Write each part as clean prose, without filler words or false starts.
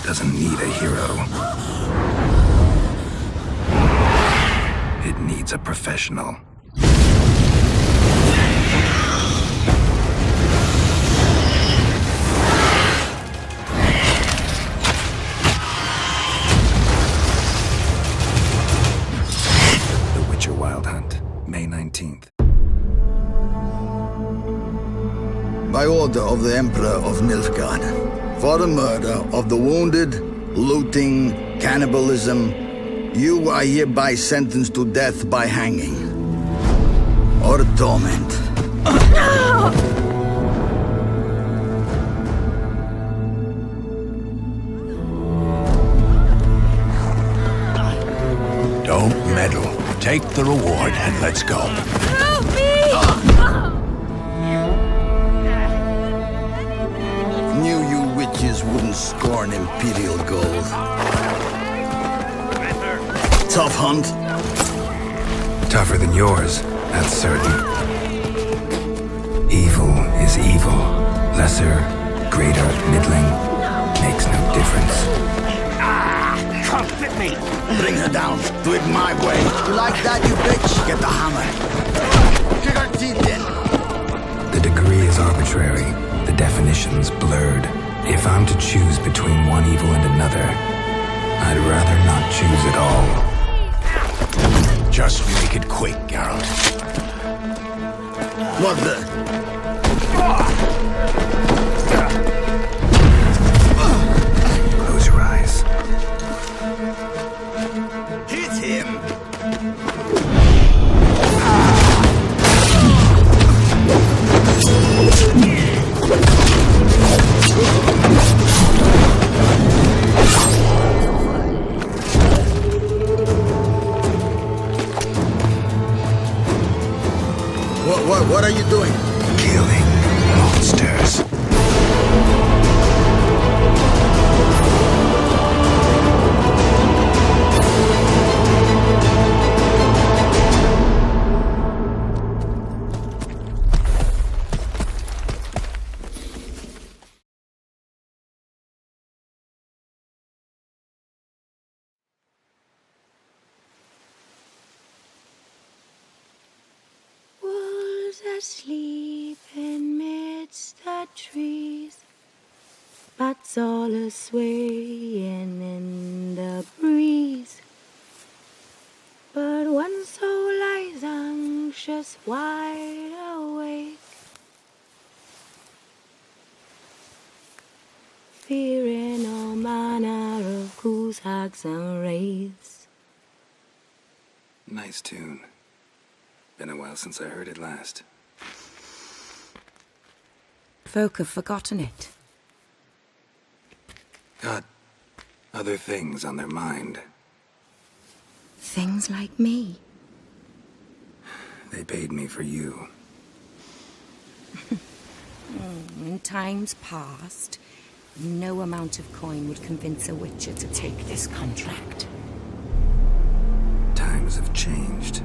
doesn't need a hero. It needs a professional. Wild Hunt, May 19th. By order of the Emperor of Nilfgaard, for the murder of the wounded, looting, cannibalism, you are hereby sentenced to death by hanging. Or torment. Don't meddle. Take the reward and let's go. Help me! Knew you witches wouldn't scorn imperial gold. Tough hunt. Tougher than yours, that's certain. Evil is evil. Lesser, greater, middling, makes no difference. Comfort me! Bring her down. Do it my way. You like that, you bitch? Get the hammer. Kick her teeth in. The degree is arbitrary. The definition's blurred. If I'm to choose between one evil and another, I'd rather not choose at all. Just make it quick, Geralt. What the? Close your eyes. Hit him! What are you doing? Killing monsters. Asleep amidst the trees, bats all a-swaying in the breeze. But one soul lies anxious, wide awake, fearing all manner of ghouls, hags, and wraiths. Nice tune. Been a while since I heard it last. Folk have forgotten it. Got other things on their mind. Things like me. They paid me for you. In times past, no amount of coin would convince a witcher to take this contract. Times have changed.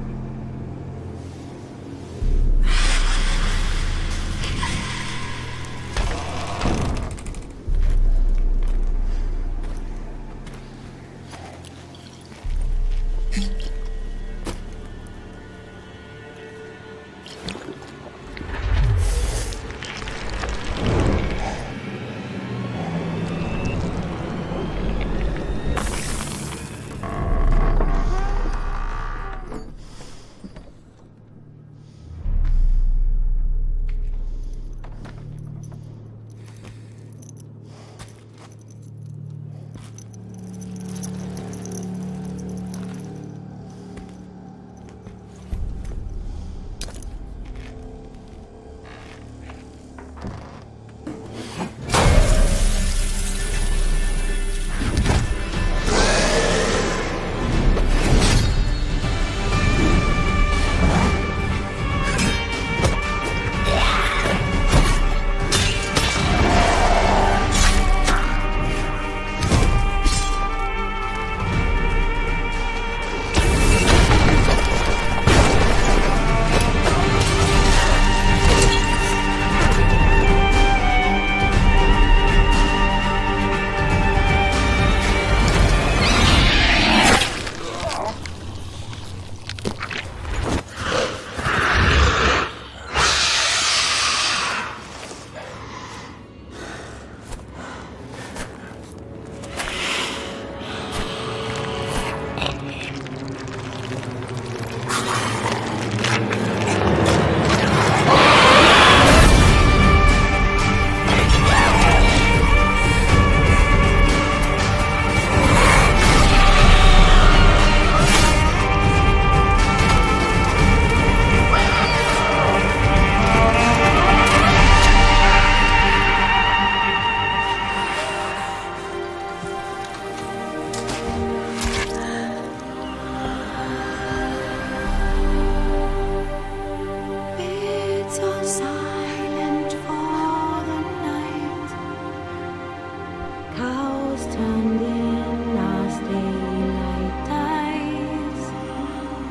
Cows turned in as daylight dies,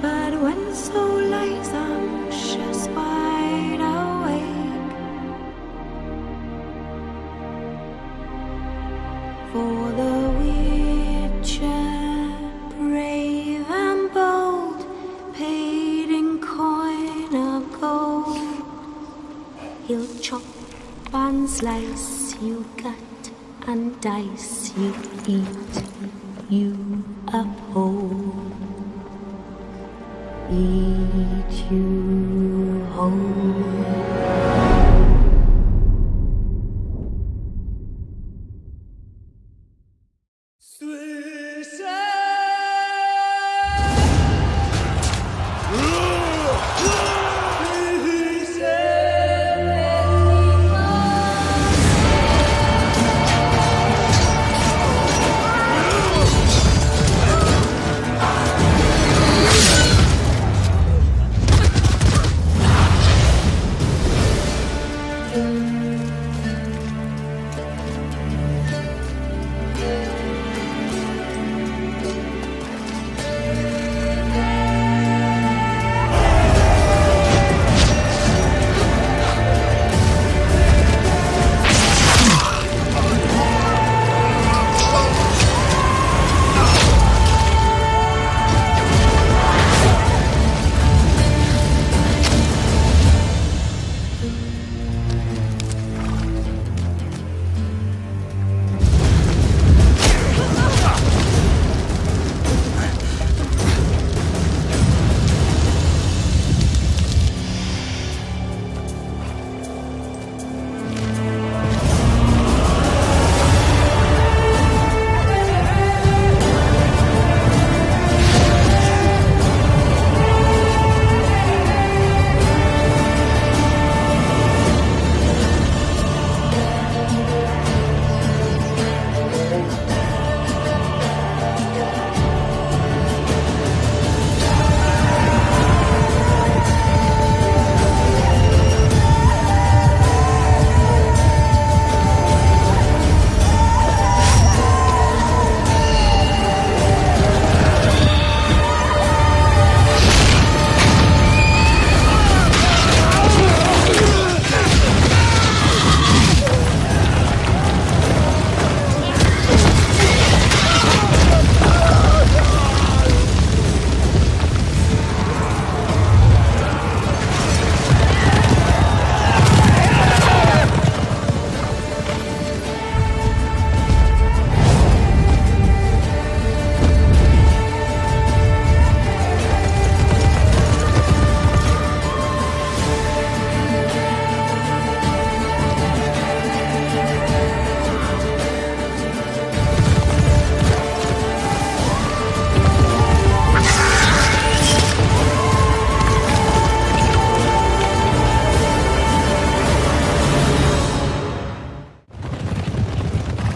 but when soul lies anxious wide awake, for the witcher brave and bold, paid in coin of gold, he'll chop and slice you gut and dice, you eat, you uphold, eat you whole.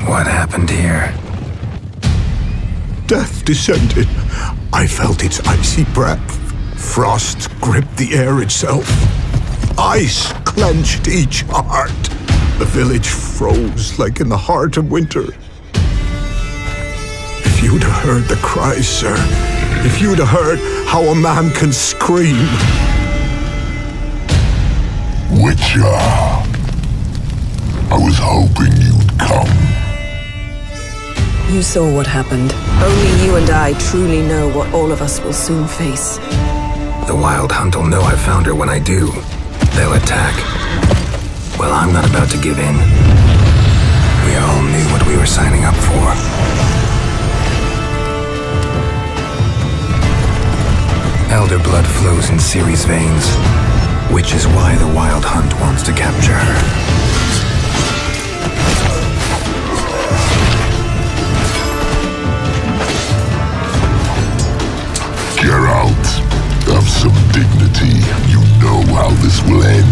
What happened here? Death descended. I felt its icy breath. Frost gripped the air itself. Ice clenched each heart. The village froze like in the heart of winter. If you'd have heard the cries, sir, if you'd have heard how a man can scream. Witcher, I was hoping you'd come. You saw what happened. Only you and I truly know what all of us will soon face. The Wild Hunt will know I found her when I do. They'll attack. Well, I'm not about to give in. We all knew what we were signing up for. Elder blood flows in Ciri's veins, which is why the Wild Hunt wants to capture her. Geralt, have some dignity. You know how this will end.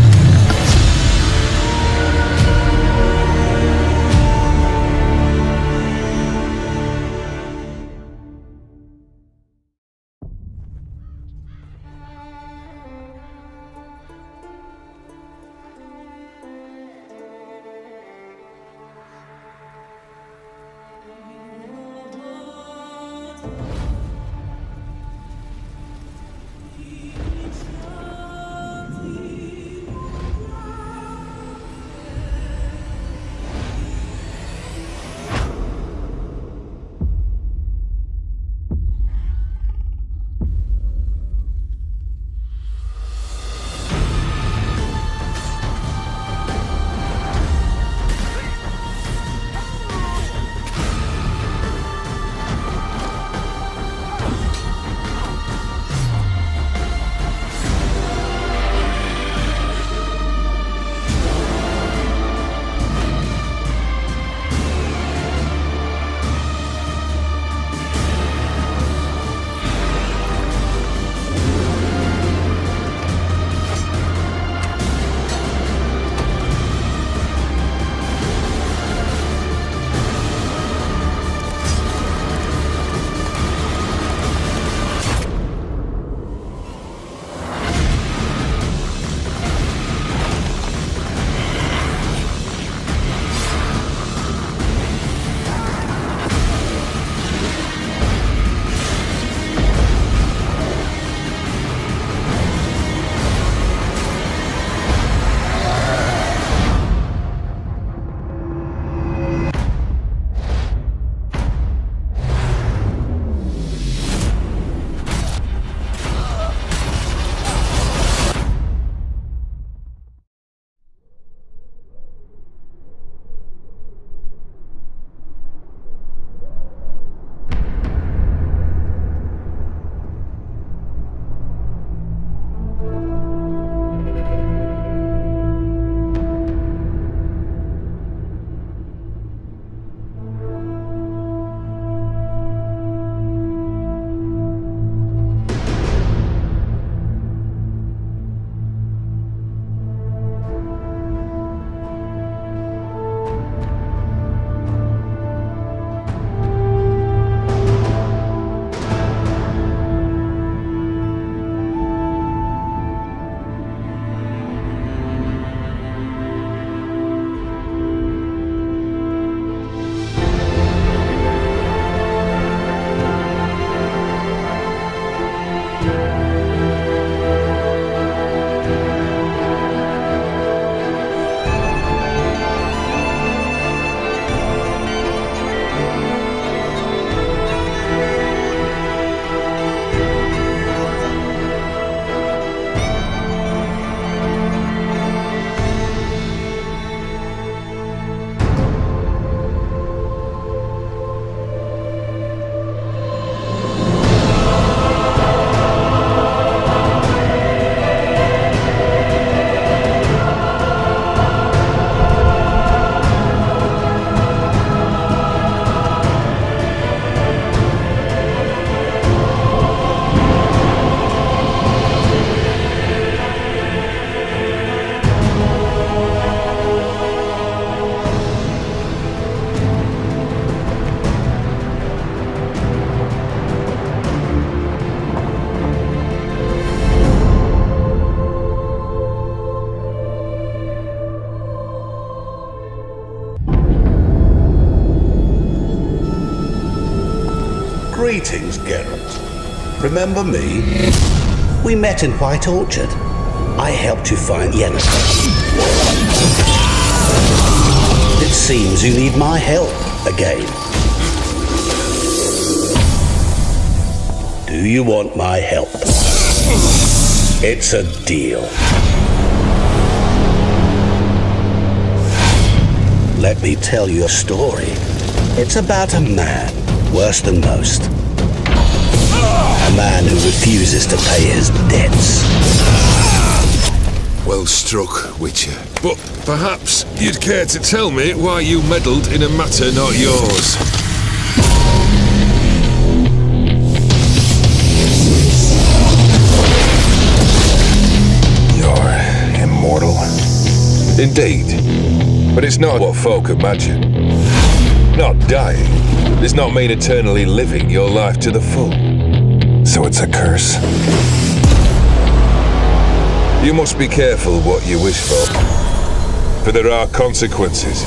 Greetings, Geralt. Remember me? We met in White Orchard. I helped you find Yennefer. It seems you need my help again. Do you want my help? It's a deal. Let me tell you a story. It's about a man, worse than most. A man who refuses to pay his debts. Well struck, Witcher. But perhaps you'd care to tell me why you meddled in a matter not yours. You're immortal? Indeed. But it's not what folk imagine. Not dying does not mean eternally living your life to the full. So it's a curse? You must be careful what you wish for there are consequences.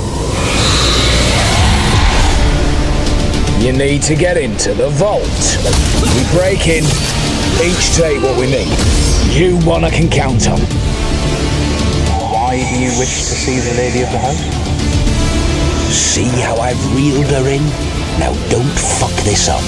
You need to get into the vault. We break in, each take what we need. You one I can count on. Why do you wish to see the lady of the house? See how I've reeled her in? Now don't fuck this up.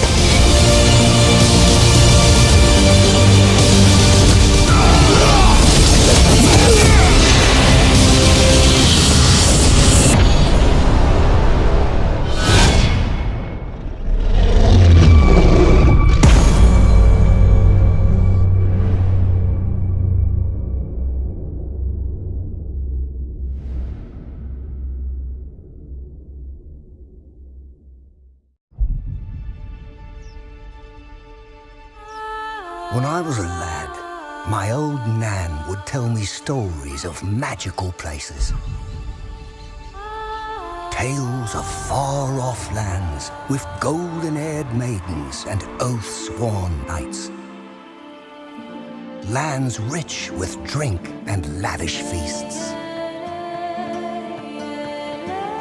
When I was a lad, my old Nan would tell me stories of magical places. Tales of far-off lands with golden-haired maidens and oath-sworn knights. Lands rich with drink and lavish feasts.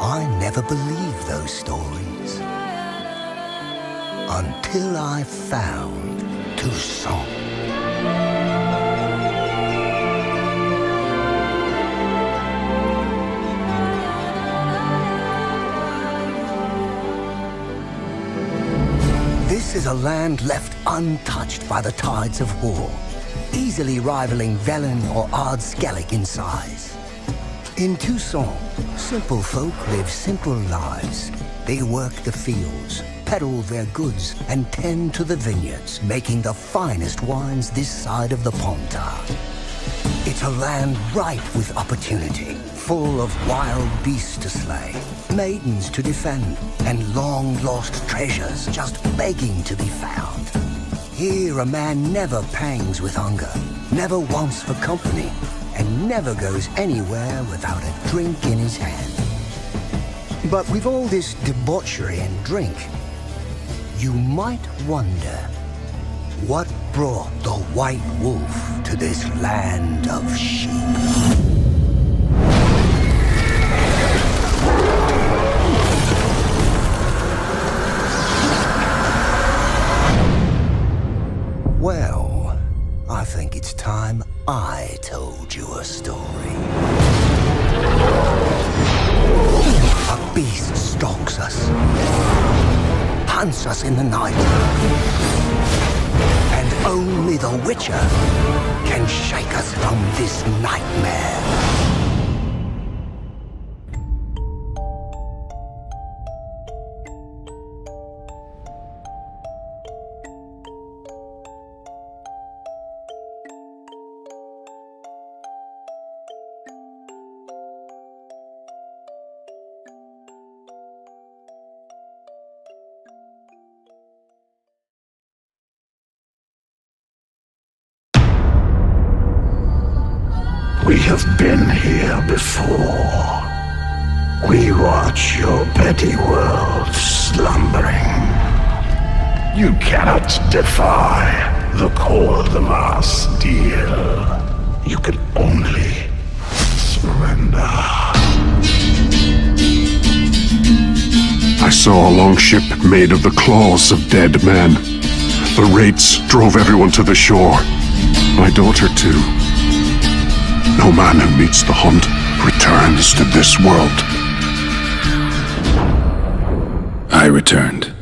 I never believed those stories until I found Tucson. This is a land left untouched by the tides of war, easily rivaling Velen or Ardskellig in size. In Tucson, simple folk live simple lives. They work the fields, peddle their goods, and tend to the vineyards, making the finest wines this side of the Pontar. It's a land ripe with opportunity, full of wild beasts to slay, maidens to defend, and long-lost treasures just begging to be found. Here a man never pangs with hunger, never wants for company, and never goes anywhere without a drink in his hand. But with all this debauchery and drink, you might wonder what brought the White Wolf to this land of sheep. Well, I think it's time I told you a story. A beast stalks us, hunts us in the night, and only the Witcher can shake us from this nightmare. We have been here before. We watch your petty world slumbering. You cannot defy the core of the mass deal. You can only surrender. I saw a longship made of the claws of dead men. The raids drove everyone to the shore. My daughter, too. No man who meets the hunt returns to this world. I returned.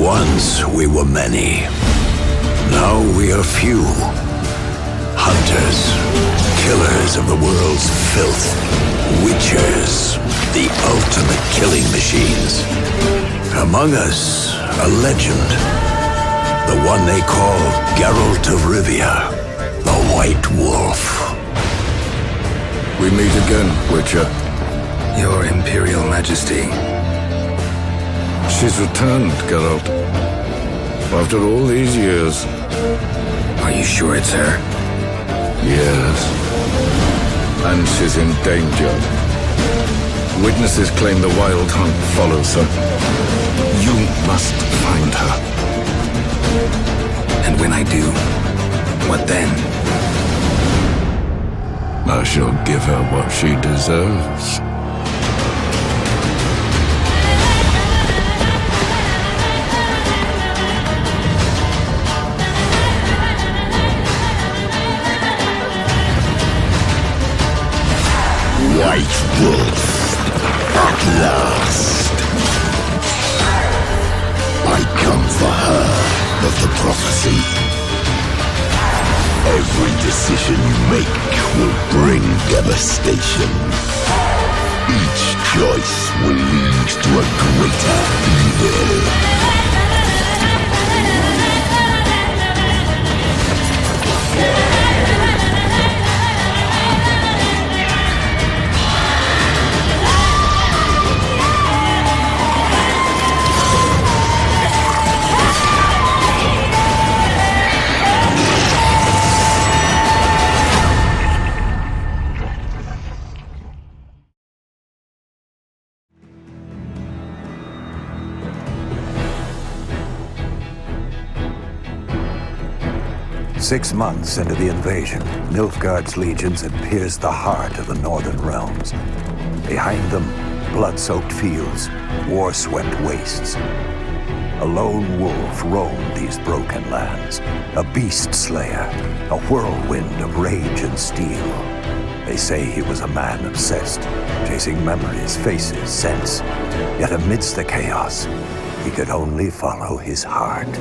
Once we were many. Now we are few. Hunters, killers of the world's filth. Witchers, the ultimate killing machines. Among us, a legend. The one they call Geralt of Rivia, the White Wolf. We meet again, Witcher. Your Imperial Majesty. She's returned, Geralt. After all these years. Are you sure it's her? Yes. And she's in danger. Witnesses claim the Wild Hunt follows her. You must find her. And when I do, what then? I shall give her what she deserves. White Wolf, at last. I come for her of the prophecy. Every decision you make will bring devastation. Each choice will lead to a greater evil. Six months into the invasion, Nilfgaard's legions had pierced the heart of the northern realms. Behind them, blood-soaked fields, war-swept wastes. A lone wolf roamed these broken lands, a beast slayer, a whirlwind of rage and steel. They say he was a man obsessed, chasing memories, faces, scents. Yet amidst the chaos, he could only follow his heart.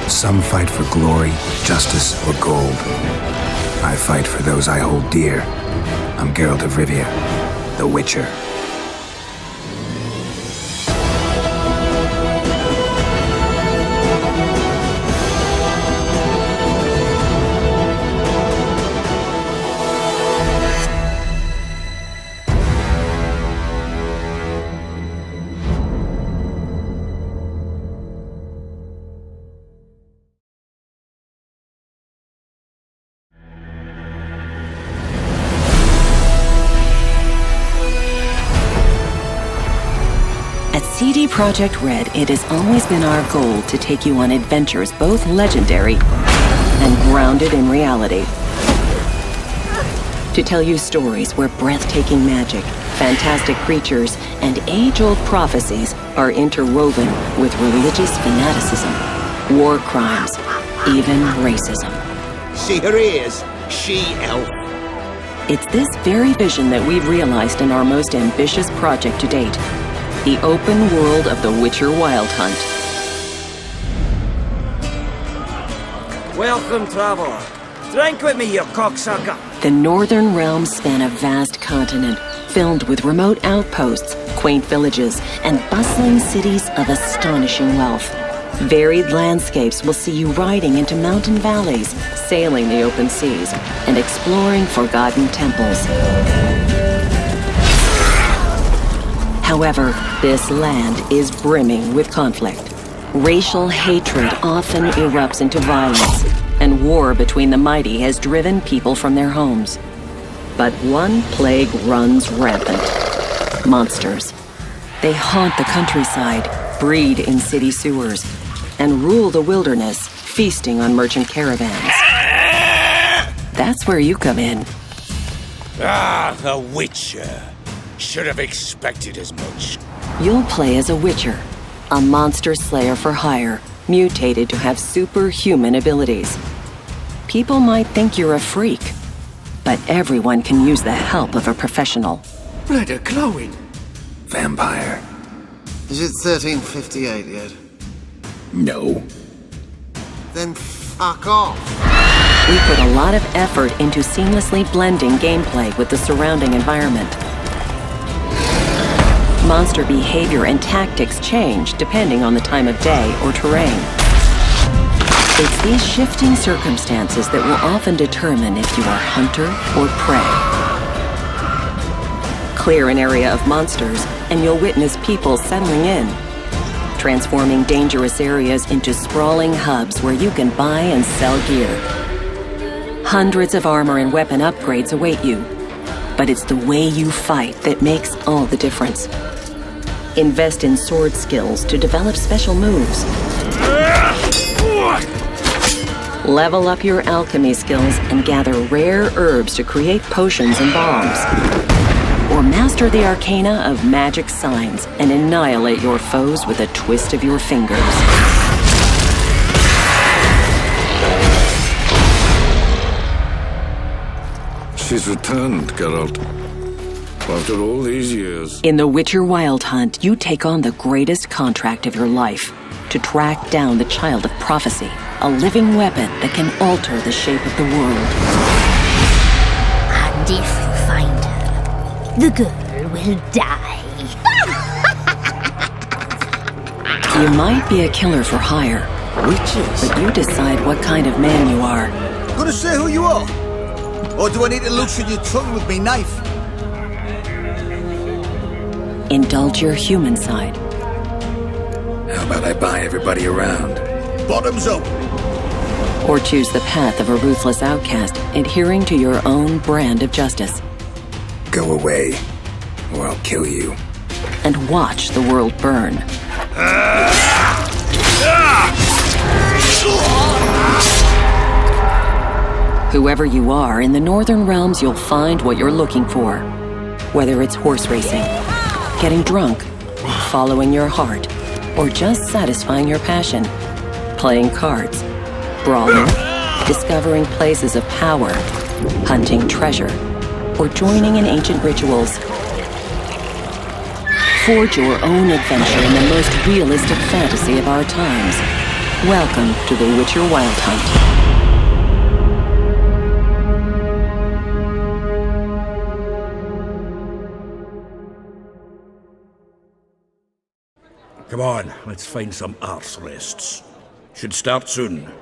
Some fight for glory, justice, or gold. I fight for those I hold dear. I'm Geralt of Rivia, the Witcher. CD Projekt Red, it has always been our goal to take you on adventures both legendary and grounded in reality. To tell you stories where breathtaking magic, fantastic creatures, and age-old prophecies are interwoven with religious fanaticism, war crimes, even racism. See her ears, she-elf. It's this very vision that we've realized in our most ambitious project to date, the open world of the Witcher Wild Hunt. Welcome, traveler. Drink with me, you cocksucker. The Northern Realms span a vast continent filled with remote outposts, quaint villages, and bustling cities of astonishing wealth. Varied landscapes will see you riding into mountain valleys, sailing the open seas, and exploring forgotten temples. However, this land is brimming with conflict. Racial hatred often erupts into violence, and war between the mighty has driven people from their homes. But one plague runs rampant: monsters. They haunt the countryside, breed in city sewers, and rule the wilderness, feasting on merchant caravans. That's where you come in. Ah, the Witcher. Should have expected as much. You'll play as a Witcher, a monster slayer for hire, mutated to have superhuman abilities. People might think you're a freak, but everyone can use the help of a professional. Blood are glowing. Vampire. Is it 1358 yet? No. Then fuck off. We put a lot of effort into seamlessly blending gameplay with the surrounding environment. Monster behavior and tactics change depending on the time of day or terrain. It's these shifting circumstances that will often determine if you are hunter or prey. Clear an area of monsters, and you'll witness people settling in, transforming dangerous areas into sprawling hubs where you can buy and sell gear. Hundreds of armor and weapon upgrades await you, but it's the way you fight that makes all the difference. Invest in sword skills to develop special moves. Level up your alchemy skills and gather rare herbs to create potions and bombs. Or master the arcana of magic signs and annihilate your foes with a twist of your fingers. She's returned, Geralt. After all these years. In The Witcher Wild Hunt, you take on the greatest contract of your life to track down the Child of Prophecy, a living weapon that can alter the shape of the world. And if you find her, the girl will die. You might be a killer for hire, Witches? but you decide what kind of man you are. Gonna say who you are? Or do I need to loosen your tongue with me knife? Indulge your human side. How about I buy everybody around? Bottoms up! Or choose the path of a ruthless outcast, adhering to your own brand of justice. Go away, or I'll kill you. And watch the world burn. Whoever you are, in the Northern Realms you'll find what you're looking for. Whether it's horse racing, getting drunk, following your heart, or just satisfying your passion. Playing cards, brawling, discovering places of power, hunting treasure, or joining in ancient rituals. Forge your own adventure in the most realistic fantasy of our times. Welcome to The Witcher Wild Hunt. Come on, let's find some arse rests. Should start soon.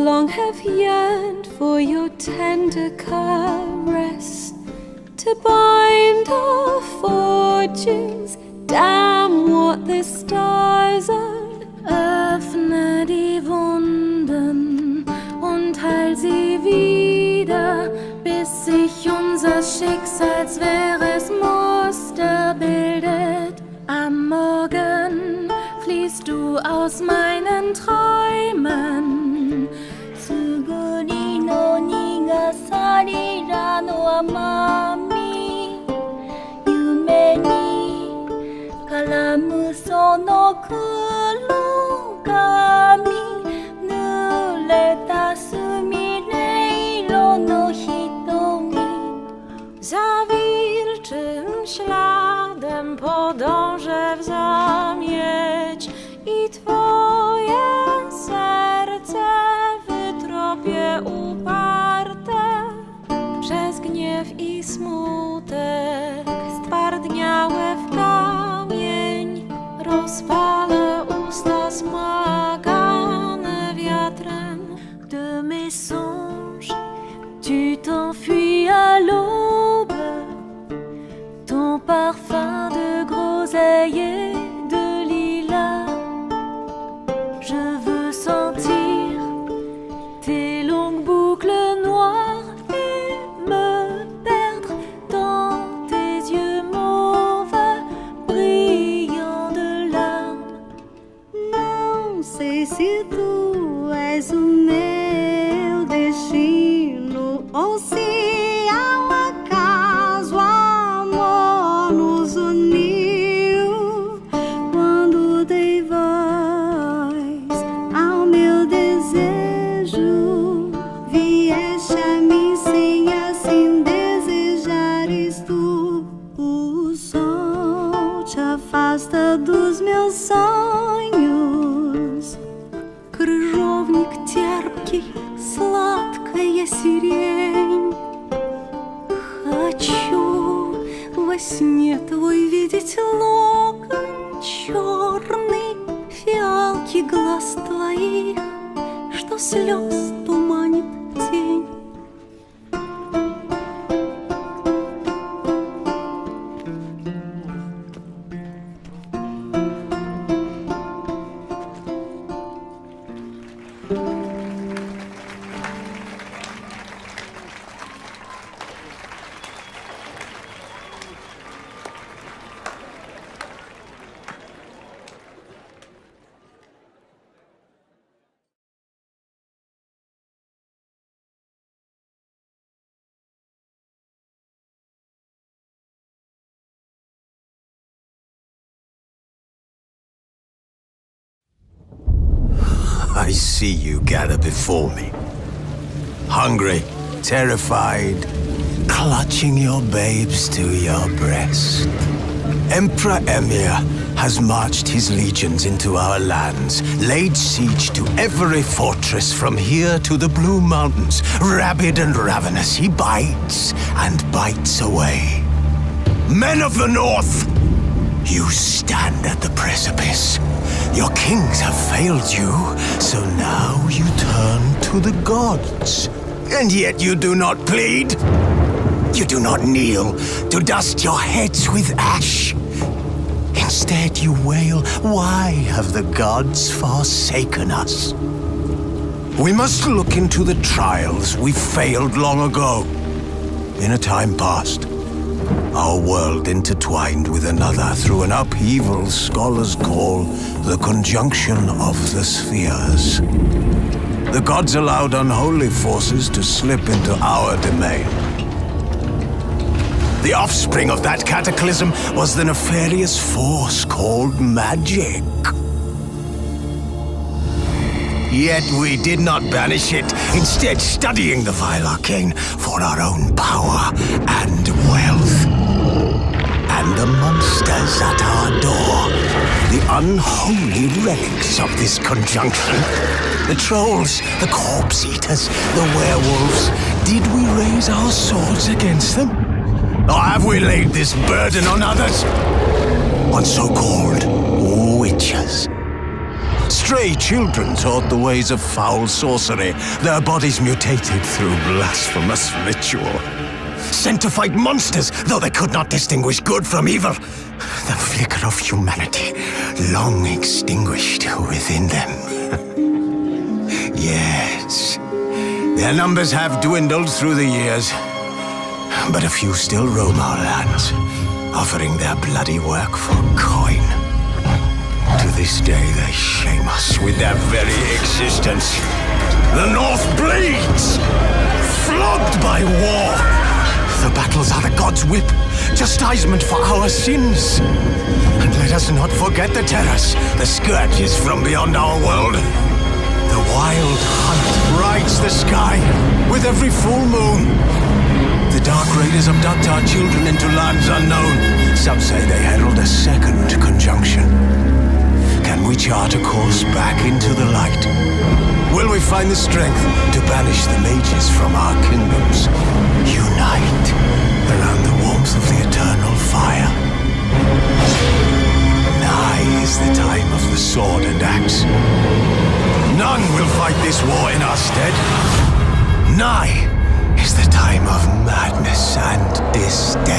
long have yearned for your tender caress, to bind our fortunes, damn what the stars are. Öffne die Wunden und heil sie wieder, bis sich unser Schicksalswehres Muster bildet. Am Morgen fließt du aus meinen Träumen. Tsuguri no nigasari ra no amami, yume ni karamu sono kurogami, nureta sumireiro no hitomi. Za wilczym śladem podążę w zamieć i twoje serce wytropię uparte. Przez gniew i smutek stwardniałe w kamień rozpalę usta smagane wiatrem. De mes songes, tu t'enfuis à l'aube, ton parfum de groseille et de lilas. Je veux sentir tes longues boucles noires et me perdre dans tes yeux mauves, brillants de larmes. Não sei se tu és o meu destino ou se ao acaso amor nos uniu. Quando dei voz ao meu desejo, vieste a mim sem assim desejares tu. O sol te afasta dos meus sonhos. Крыжовник терпкий, сладкая сирень. Хочу во сне твой видеть локон черный, фиалки глаз твоих, что слез туманит тень. I see you gather before me. Hungry, terrified, clutching your babes to your breast. Emperor Emir has marched his legions into our lands, laid siege to every fortress from here to the Blue Mountains. Rabid and ravenous, he bites and bites away. Men of the North, you stand at the precipice. Your kings have failed you, so now you turn to the gods. And yet you do not plead. You do not kneel to dust your heads with ash. Instead you wail, why have the gods forsaken us? We must look into the trials we failed long ago. In a time past, our world intertwined with another through an upheaval scholars call the conjunction of the spheres. The gods allowed unholy forces to slip into our domain. The offspring of that cataclysm was the nefarious force called magic. Yet we did not banish it, instead studying the vile arcane for our own power and wealth. And the monsters at our door, the unholy relics of this conjunction, the trolls, the corpse-eaters, the werewolves, did we raise our swords against them? Or have we laid this burden on others? On so-called witches? Stray children taught the ways of foul sorcery, their bodies mutated through blasphemous ritual. Sent to fight monsters, though they could not distinguish good from evil. The flicker of humanity, long extinguished within them. Yes, their numbers have dwindled through the years, but a few still roam our lands, offering their bloody work for coin. To this day, they shame us with their very existence. The North bleeds, flogged by war. The battles are the gods' whip, chastisement for our sins. And let us not forget the terrors, the scourges from beyond our world. The wild hunt rides the sky with every full moon. The dark raiders abduct our children into lands unknown. Some say they herald a second conjunction. Can we chart a course back into the light? Will we find the strength to banish the mages from our kingdoms? Unite around the warmth of the eternal fire. Nigh is the time of the sword and axe. None will fight this war in our stead. Nigh is the time of madness and disdain.